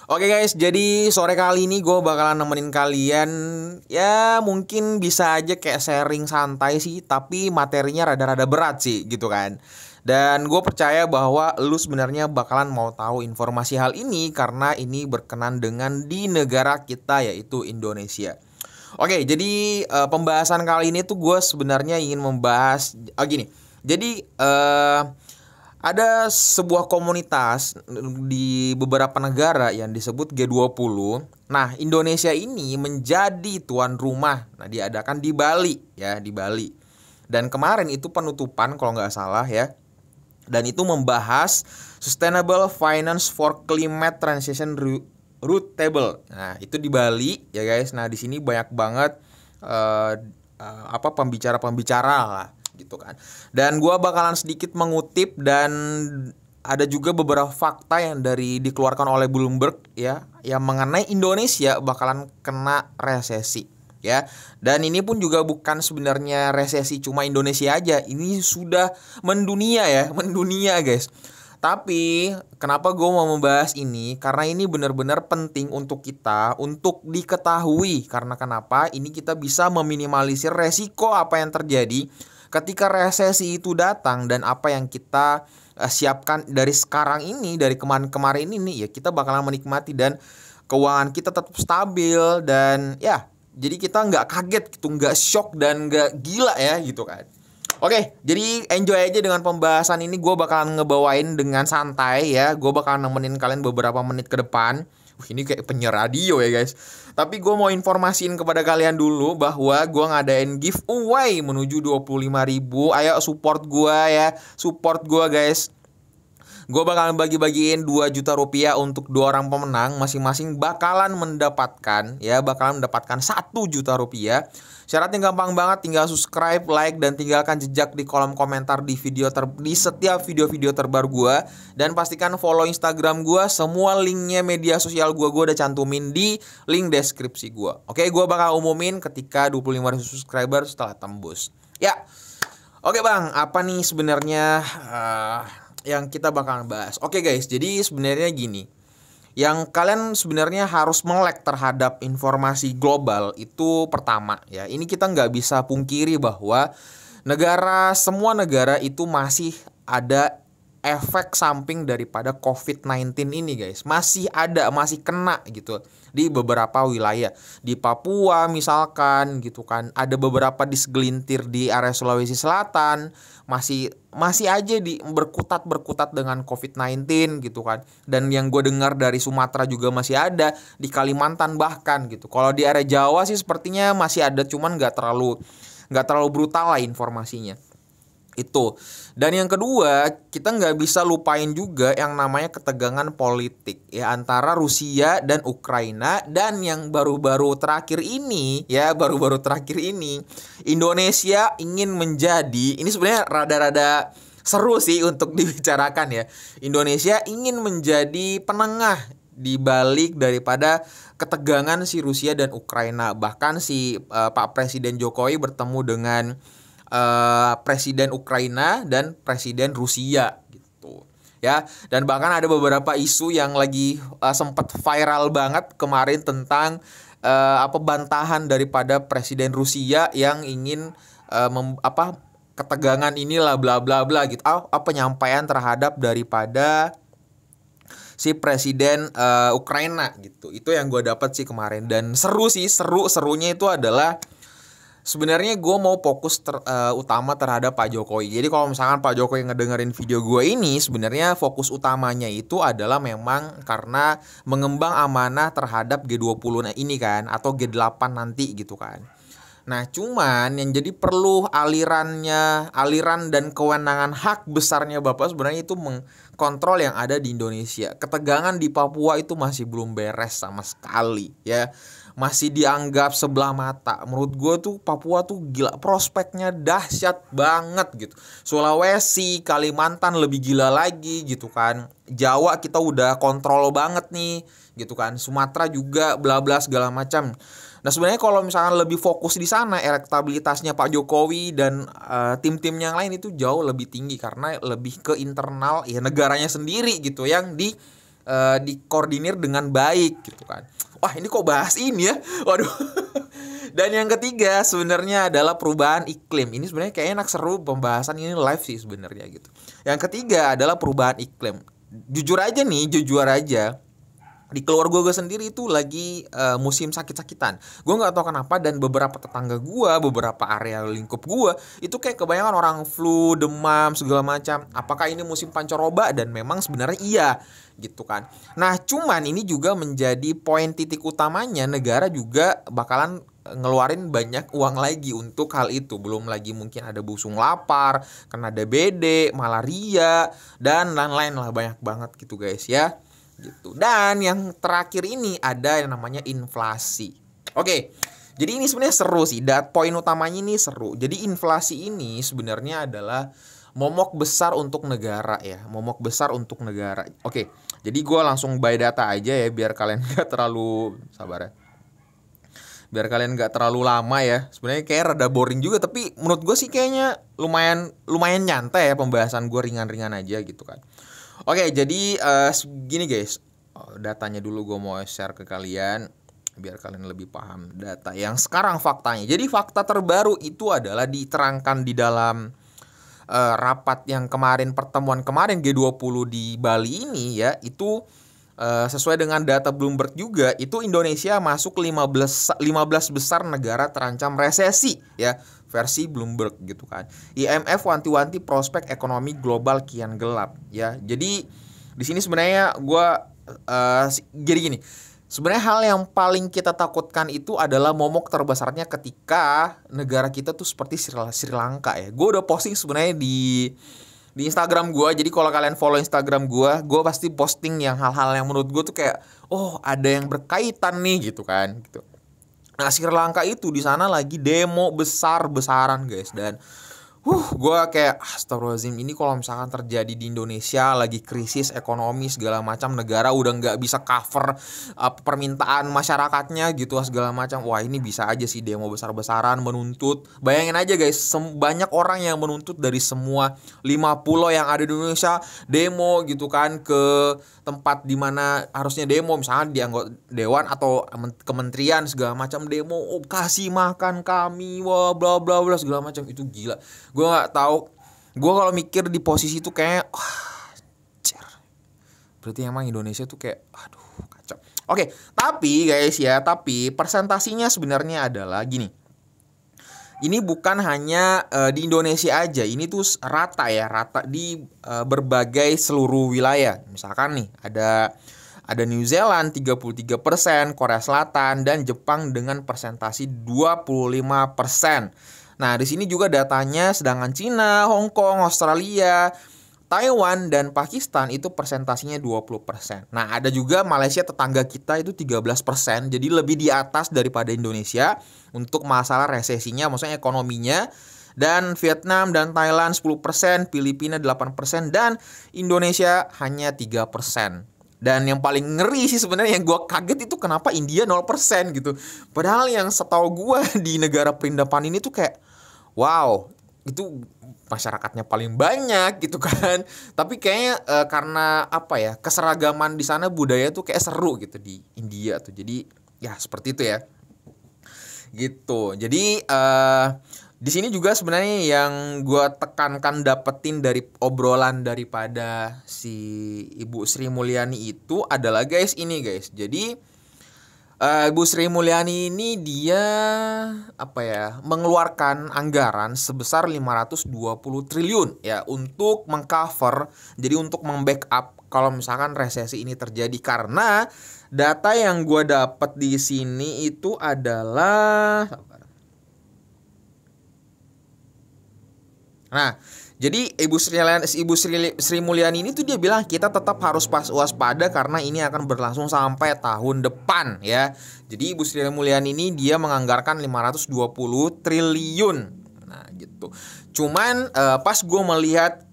Oke guys, jadi sore kali ini gue bakalan nemenin kalian. Ya mungkin bisa aja kayak sharing santai sih, tapi materinya rada-rada berat sih gitu kan. Dan gue percaya bahwa lu sebenarnya bakalan mau tahu informasi hal ini karena ini berkenan dengan di negara kita yaitu Indonesia. Oke, jadi pembahasan kali ini tuh gue sebenarnya ingin membahas gini. Jadi ada sebuah komunitas di beberapa negara yang disebut G20. Nah, Indonesia ini menjadi tuan rumah. Nah, diadakan di Bali ya, di Bali. Dan kemarin itu penutupan kalau nggak salah ya. Dan itu membahas Sustainable Finance for Climate Transition Roundtable. Nah, itu di Bali ya guys. Nah, di sini banyak banget pembicara-pembicara lah gitu kan. Dan gua bakalan sedikit mengutip dan ada juga beberapa fakta yang dikeluarkan oleh Bloomberg ya yang mengenai Indonesia bakalan kena resesi ya. Dan ini pun juga bukan sebenarnya resesi cuma Indonesia aja. Ini sudah mendunia ya, mendunia guys. Tapi kenapa gue mau membahas ini? Karena ini benar-benar penting untuk kita untuk diketahui. Karena kenapa? Ini kita bisa meminimalisir resiko apa yang terjadi ketika resesi itu datang dan apa yang kita siapkan dari sekarang ini, dari kemarin-kemarin ini ya kita bakalan menikmati dan keuangan kita tetap stabil dan ya jadi kita nggak kaget gitu, nggak shock dan nggak gila ya gitu kan. Oke, jadi enjoy aja dengan pembahasan ini. Gue bakalan ngebawain dengan santai ya. Gue bakalan nemenin kalian beberapa menit ke depan. Ini kayak penyiar radio ya guys. Tapi gue mau informasiin kepada kalian dulu bahwa gue ngadain giveaway menuju 25.000. Ayo support gue ya. Support gue guys. Gue bakalan bagi-bagiin 2 juta rupiah untuk 2 orang pemenang. Masing-masing bakalan mendapatkan 1 juta rupiah. Syaratnya gampang banget, tinggal subscribe, like, dan tinggalkan jejak di kolom komentar di setiap video-video terbaru gue. Dan pastikan follow Instagram gue, semua linknya media sosial gue udah cantumin di link deskripsi gue. Oke, gue bakal umumin ketika 25.000 subscriber setelah tembus. Ya, oke bang, apa nih sebenarnya yang kita bakal bahas? Oke guys, jadi sebenarnya gini. Yang kalian sebenarnya harus melek terhadap informasi global itu pertama ya. Ini kita nggak bisa pungkiri bahwa semua negara itu masih ada efek samping daripada COVID-19 ini guys. Masih kena gitu di beberapa wilayah. Di Papua misalkan gitu kan. Ada beberapa di segelintir di area Sulawesi Selatan masih aja berkutat dengan COVID-19 gitu kan. Dan yang gue dengar dari Sumatera juga masih ada, di Kalimantan bahkan gitu. Kalau di area Jawa sih sepertinya masih ada, cuman nggak terlalu brutal lah informasinya. Itu. Dan yang kedua, kita nggak bisa lupain juga yang namanya ketegangan politik ya antara Rusia dan Ukraina. Dan yang baru-baru terakhir ini Indonesia ingin menjadi, ini sebenarnya rada-rada seru sih untuk dibicarakan ya. Indonesia ingin menjadi penengah di balik daripada ketegangan si Rusia dan Ukraina. Bahkan si Pak Presiden Jokowi bertemu dengan Presiden Ukraina dan Presiden Rusia gitu ya. Dan bahkan ada beberapa isu yang lagi sempat viral banget kemarin tentang bantahan daripada Presiden Rusia yang ingin ketegangan inilah bla bla bla gitu. Penyampaian terhadap daripada si Presiden Ukraina gitu. Itu yang gue dapat sih kemarin dan serunya itu adalah sebenarnya gue mau fokus utama terhadap Pak Jokowi. Jadi kalau misalkan Pak Jokowi ngedengerin video gue ini, sebenarnya fokus utamanya itu adalah memang karena mengembang amanah terhadap G20 ini kan, atau G8 nanti gitu kan. Nah cuman yang jadi perlu aliran dan kewenangan hak besarnya Bapak sebenarnya itu mengkontrol yang ada di Indonesia. Ketegangan di Papua itu masih belum beres sama sekali ya. Masih dianggap sebelah mata. Menurut gue tuh Papua tuh gila, prospeknya dahsyat banget gitu. Sulawesi, Kalimantan lebih gila lagi gitu kan. Jawa kita udah kontrol banget nih gitu kan. Sumatera juga bla bla segala macam. Nah sebenarnya kalau misalkan lebih fokus di sana, elektabilitasnya Pak Jokowi dan tim-tim yang lain itu jauh lebih tinggi karena lebih ke internal ya negaranya sendiri gitu yang dikoordinir dengan baik gitu kan. Wah, ini kok bahas ini ya? Waduh. Dan yang ketiga sebenarnya adalah perubahan iklim. Ini sebenarnya kayaknya enak, seru pembahasan ini, live sih sebenarnya gitu. Yang ketiga adalah perubahan iklim. Jujur aja nih, jujur aja, di keluarga gue sendiri itu lagi musim sakit-sakitan. Gue nggak tahu kenapa, dan beberapa tetangga gue, beberapa area lingkup gue itu kayak kebanyakan orang flu, demam segala macam. Apakah ini musim pancaroba? Dan memang sebenarnya iya gitu kan. Nah, cuman ini juga menjadi poin titik utamanya, negara juga bakalan ngeluarin banyak uang lagi untuk hal itu. Belum lagi mungkin ada busung lapar, kena DBD, malaria, dan lain-lain lah, banyak banget gitu guys ya gitu. Dan yang terakhir ini ada yang namanya inflasi. Oke, jadi ini sebenarnya seru sih. Poin utamanya ini seru. Jadi inflasi ini sebenarnya adalah momok besar untuk negara ya, momok besar untuk negara. Oke, jadi gue langsung by data aja ya, biar kalian gak terlalu sabar ya, biar kalian gak terlalu lama ya. Sebenarnya kayak rada boring juga, tapi menurut gue sih kayaknya lumayan nyantai ya, pembahasan gue ringan-ringan aja gitu kan. Oke, jadi gini guys, datanya dulu gue mau share ke kalian biar kalian lebih paham data yang sekarang faktanya. Jadi fakta terbaru itu adalah diterangkan di dalam rapat yang kemarin, pertemuan kemarin G20 di Bali ini ya, itu sesuai dengan data Bloomberg juga, itu Indonesia masuk 15 besar negara terancam resesi ya, versi Bloomberg gitu kan. IMF wanti-wanti prospek ekonomi global kian gelap ya. Jadi di sini sebenarnya gue jadi gini. Sebenarnya hal yang paling kita takutkan itu adalah momok terbesarnya ketika negara kita tuh seperti Sri Lanka ya. Gue udah posting sebenarnya di Instagram gue. Jadi kalau kalian follow Instagram gue pasti posting yang hal-hal yang menurut gue tuh kayak, oh ada yang berkaitan nih gitu kan gitu. Nah, Sri Lanka itu di sana lagi demo besar-besaran guys, dan gue kayak astagfirullahaladzim, ini kalau misalkan terjadi di Indonesia lagi krisis ekonomi segala macam, negara udah nggak bisa cover permintaan masyarakatnya gitu segala macam, wah ini bisa aja sih demo besar-besaran menuntut. Bayangin aja guys, banyak orang yang menuntut dari semua 5 pulau yang ada di Indonesia demo gitu kan, ke tempat dimana harusnya demo, misalnya di anggota dewan atau kementerian segala macam demo, oh kasih makan kami, wah bla bla bla segala macam. Itu gila. Gue nggak tahu, gue kalau mikir di posisi itu kayak berarti emang Indonesia tuh kayak aduh kacau. Oke, tapi guys ya, tapi presentasinya sebenarnya adalah gini. Ini bukan hanya di Indonesia aja, ini tuh rata ya, rata di berbagai seluruh wilayah. Misalkan nih ada New Zealand 33%, Korea Selatan dan Jepang dengan presentasi 25%. Nah, di sini juga datanya, sedangkan Cina, Hong Kong, Australia, Taiwan, dan Pakistan itu presentasinya 20%. Nah, ada juga Malaysia tetangga kita itu 13%, jadi lebih di atas daripada Indonesia untuk masalah resesinya, maksudnya ekonominya. Dan Vietnam dan Thailand 10%, Filipina 8%, dan Indonesia hanya 3%. Dan yang paling ngeri sih sebenarnya, yang gue kaget itu kenapa India 0% gitu. Padahal yang setahu gue di negara perindapan ini tuh kayak wow, itu masyarakatnya paling banyak gitu kan. Tapi kayaknya karena apa ya, keseragaman di sana budaya tuh kayak seru gitu di India tuh. Jadi ya seperti itu ya. Gitu. Jadi di sini juga sebenarnya yang gue tekankan dapetin dari obrolan daripada si Ibu Sri Mulyani itu adalah guys, ini guys. Jadi Ibu Sri Mulyani ini dia apa ya, mengeluarkan anggaran sebesar 520 triliun ya untuk mengcover, jadi untuk membackup kalau misalkan resesi ini terjadi. Karena data yang gue dapat di sini itu adalah, nah, jadi Ibu Sri Mulyani ini tuh dia bilang kita tetap harus waspada karena ini akan berlangsung sampai tahun depan ya. Jadi Ibu Sri Mulyani ini dia menganggarkan 520 triliun. Nah, gitu. Cuman pas gue melihat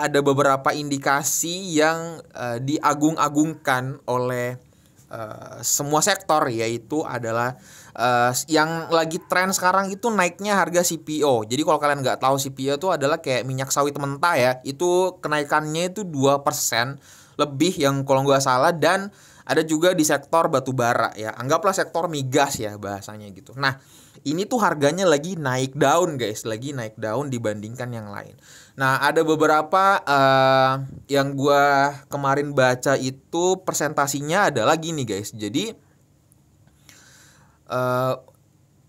ada beberapa indikasi yang diagung-agungkan oleh semua sektor, yaitu adalah yang lagi tren sekarang itu naiknya harga CPO. Jadi kalau kalian nggak tahu, CPO itu adalah kayak minyak sawit mentah ya. Itu kenaikannya itu 2%, lebih yang kalau nggak salah, dan ada juga di sektor batu bara ya. Anggaplah sektor migas ya bahasanya gitu. Nah, ini tuh harganya lagi naik daun guys, lagi naik daun dibandingkan yang lain. Nah, ada beberapa yang gua kemarin baca itu presentasinya adalah gini guys. Jadi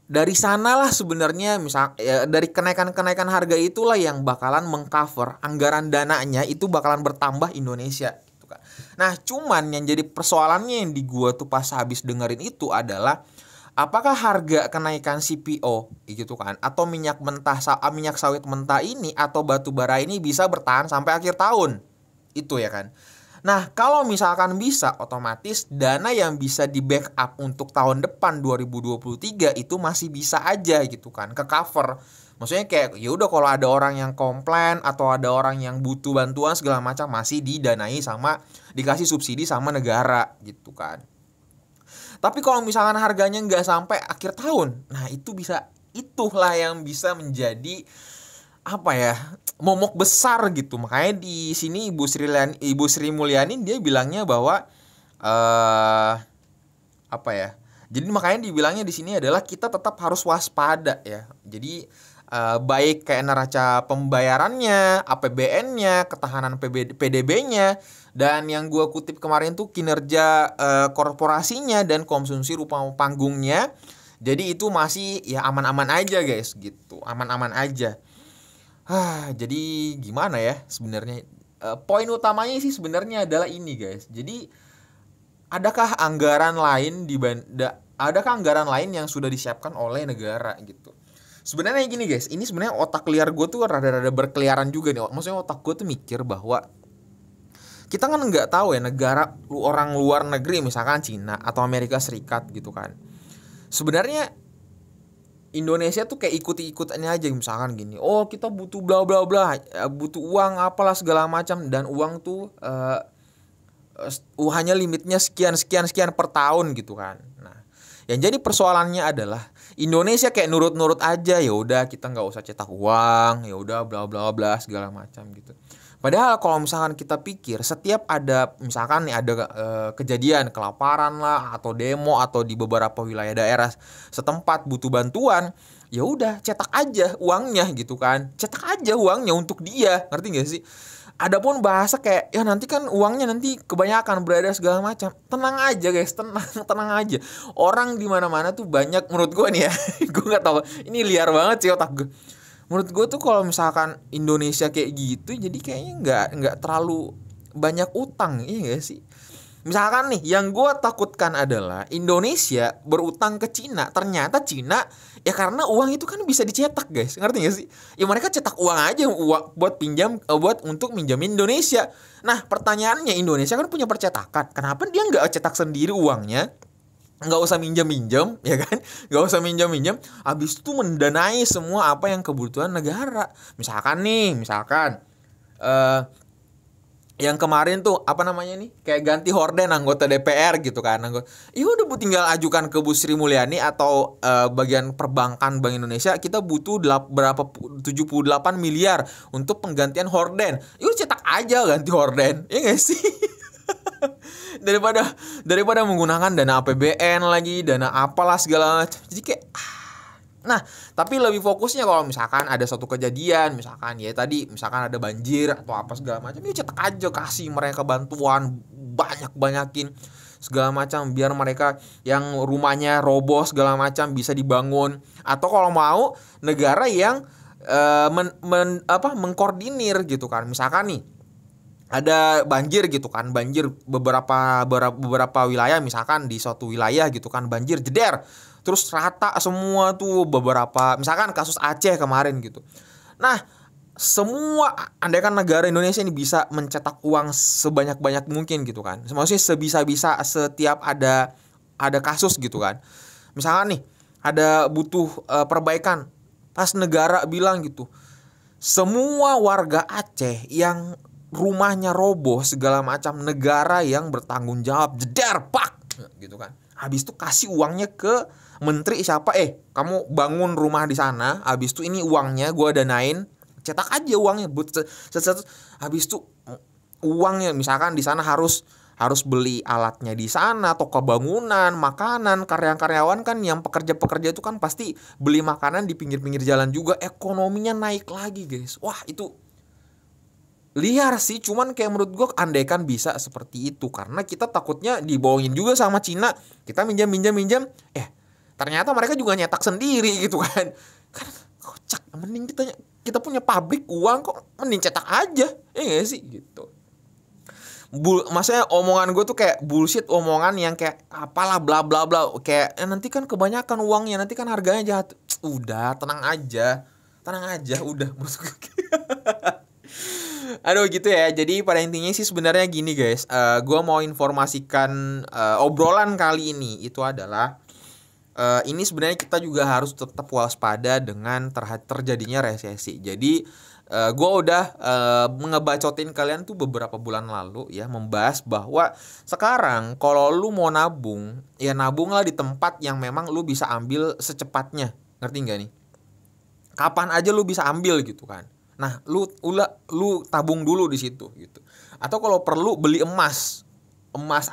dari sanalah sebenarnya misal ya, dari kenaikan harga itulah yang bakalan mengcover anggaran dananya itu bakalan bertambah Indonesia gitu kan. Nah, cuman yang jadi persoalannya yang di gua tuh pas habis dengerin itu adalah apakah harga kenaikan CPO gitu kan atau minyak sawit mentah ini atau batu bara ini bisa bertahan sampai akhir tahun. Itu ya kan. Nah, kalau misalkan bisa, otomatis dana yang bisa di backup untuk tahun depan 2023 itu masih bisa aja gitu kan, ke cover. Maksudnya kayak ya udah kalau ada orang yang komplain atau ada orang yang butuh bantuan segala macam masih didanai sama dikasih subsidi sama negara gitu kan. Tapi kalau misalkan harganya nggak sampai akhir tahun, nah itulah yang bisa menjadi apa ya, momok besar gitu. Makanya di sini Ibu Sri Mulyani dia bilangnya bahwa apa ya? Jadi makanya dibilangnya di sini adalah kita tetap harus waspada ya. Jadi baik kayak neraca pembayarannya, APBN-nya, ketahanan PDB-nya, dan yang gua kutip kemarin tuh kinerja korporasinya dan konsumsi rupa panggungnya. Jadi itu masih ya aman-aman aja guys gitu. Aman-aman aja. Jadi gimana ya sebenarnya, poin utamanya sih sebenarnya adalah ini guys. Jadi adakah anggaran lain yang sudah disiapkan oleh negara gitu. Sebenarnya gini guys, ini sebenarnya otak liar gue tuh rada-rada berkeliaran juga nih. Maksudnya otak gue tuh mikir bahwa kita kan nggak tahu ya negara orang luar negeri misalkan Cina atau Amerika Serikat gitu kan. Sebenarnya Indonesia tuh kayak ikut-ikutannya aja misalkan gini. Oh, kita butuh bla bla bla, butuh uang apalah segala macam, dan uang tuh hanya limitnya sekian per tahun gitu kan. Nah, yang jadi persoalannya adalah Indonesia kayak nurut-nurut aja, ya udah kita nggak usah cetak uang, ya udah bla bla bla segala macam gitu. Padahal kalau misalkan kita pikir setiap ada misalkan nih ada kejadian kelaparan lah atau demo atau di beberapa wilayah daerah setempat butuh bantuan, ya udah cetak aja uangnya gitu kan. Cetak aja uangnya untuk dia. Ngerti gak sih? Adapun bahasa kayak ya nanti kan uangnya nanti kebanyakan beredar segala macam. Tenang aja guys, tenang aja. Orang di mana-mana tuh banyak menurut gue nih ya. Gue nggak tahu. Ini liar banget sih otak gue. Menurut gue tuh kalau misalkan Indonesia kayak gitu, jadi kayaknya nggak terlalu banyak utang, iya gak sih? Misalkan nih, yang gue takutkan adalah Indonesia berutang ke Cina. Ternyata Cina ya karena uang itu kan bisa dicetak guys, ngerti gak sih? Ya mereka cetak uang aja buat untuk minjamin Indonesia. Nah pertanyaannya, Indonesia kan punya percetakan, kenapa dia nggak cetak sendiri uangnya? Nggak usah minjem ya kan, nggak usah minjem habis itu mendanai semua apa yang kebutuhan negara. Misalkan yang kemarin tuh apa namanya nih, kayak ganti horden anggota DPR gitu kan, ya udah tinggal ajukan ke Bu Sri Mulyani atau bagian perbankan Bank Indonesia, kita butuh 78 miliar untuk penggantian horden. Yuk cetak aja ganti horden, ya nggak sih? daripada menggunakan dana APBN lagi, dana apalah segala macam. Jadi kayak nah, tapi lebih fokusnya kalau misalkan ada suatu kejadian, misalkan ya tadi misalkan ada banjir atau apa segala macam, ya cetak aja kasih mereka bantuan banyakin segala macam biar mereka yang rumahnya roboh segala macam bisa dibangun. Atau kalau mau negara yang mengkoordinir gitu kan. Misalkan nih ada banjir gitu kan, banjir beberapa wilayah, misalkan di suatu wilayah gitu kan banjir jeder, terus rata semua tuh beberapa, misalkan kasus Aceh kemarin gitu. Nah semua andaikan negara Indonesia ini bisa mencetak uang sebanyak-banyak mungkin gitu kan, maksudnya sebisa-bisa setiap ada kasus gitu kan. Misalkan nih ada butuh perbaikan, pas negara bilang gitu, semua warga Aceh yang rumahnya roboh segala macam, negara yang bertanggung jawab, jedar pak gitu kan. Habis itu kasih uangnya ke menteri siapa, kamu bangun rumah di sana, habis itu ini uangnya gue danain, cetak aja uangnya, habis itu uangnya, misalkan di sana harus beli alatnya di sana, toko bangunan, makanan, karyawan kan yang pekerja-pekerja itu kan pasti beli makanan di pinggir-pinggir jalan juga, ekonominya naik lagi guys. Wah itu liar sih, cuman kayak menurut gue andaikan bisa seperti itu, karena kita takutnya dibohongin juga sama Cina. Kita minjam, ternyata mereka juga nyetak sendiri gitu kan. Kan kocak, mending kita punya pabrik uang kok, mending cetak aja, gak sih gitu. Maksudnya omongan gue tuh kayak bullshit, omongan yang kayak apalah bla bla bla, kayak nanti kan kebanyakan uangnya, nanti kan harganya jatuh. Udah tenang aja udah. Maksud gue aduh gitu ya. Jadi pada intinya sih sebenarnya gini guys, gue mau informasikan obrolan kali ini itu adalah ini sebenarnya kita juga harus tetap waspada dengan terjadinya resesi. Jadi gue udah ngebacotin kalian tuh beberapa bulan lalu ya, membahas bahwa sekarang kalau lu mau nabung, ya nabunglah di tempat yang memang lu bisa ambil secepatnya. Ngerti gak nih? Kapan aja lu bisa ambil gitu kan. Nah, lu tabung dulu di situ gitu. Atau kalau perlu beli emas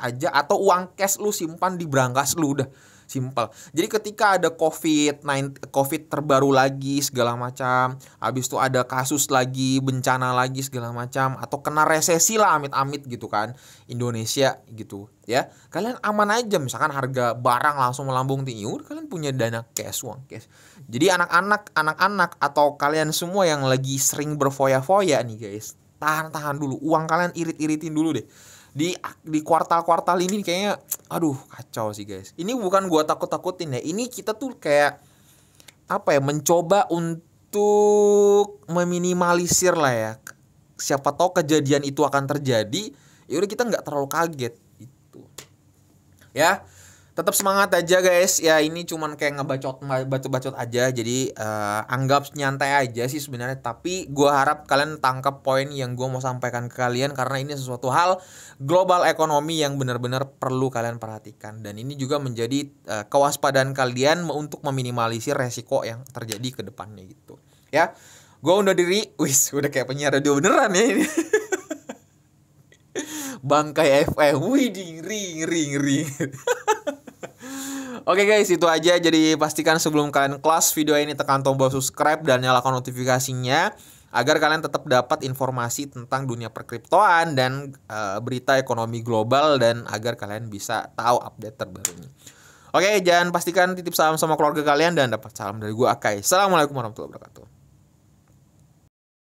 aja, atau uang cash lu simpan di brankas lu, udah simpel. Jadi ketika ada COVID terbaru lagi segala macam, habis itu ada kasus lagi, bencana lagi segala macam, atau kena resesi lah amit-amit gitu kan Indonesia gitu ya, kalian aman aja. Misalkan harga barang langsung melambung tinggi, udah kalian punya dana cash, uang cash. Jadi anak-anak atau kalian semua yang lagi sering berfoya-foya nih guys, tahan dulu, uang kalian irit-iritin dulu deh. Di kuartal-kuartal ini kayaknya aduh kacau sih guys. Ini bukan gua takut-takutin ya. Ini kita tuh kayak apa ya, mencoba untuk meminimalisir lah ya. Siapa tahu kejadian itu akan terjadi, ya udah kita nggak terlalu kaget gitu. Ya. Tetap semangat aja guys. Ya ini cuman kayak ngebacot aja. Jadi anggap nyantai aja sih sebenarnya. Tapi gue harap kalian tangkap poin yang gue mau sampaikan ke kalian, karena ini sesuatu hal global ekonomi yang benar-benar perlu kalian perhatikan. Dan ini juga menjadi kewaspadaan kalian untuk meminimalisir resiko yang terjadi ke depannya gitu. Ya, gue undur diri. Udah kayak penyiar radio beneran ya ini. Bangkai FM. Wih, ngeri. Oke guys, itu aja. Jadi pastikan sebelum kalian kelas video ini tekan tombol subscribe dan nyalakan notifikasinya agar kalian tetap dapat informasi tentang dunia perkriptoan dan berita ekonomi global, dan agar kalian bisa tahu update terbarunya. Oke, jangan pastikan titip salam sama keluarga kalian dan dapat salam dari gua Akai. Assalamualaikum warahmatullahi wabarakatuh.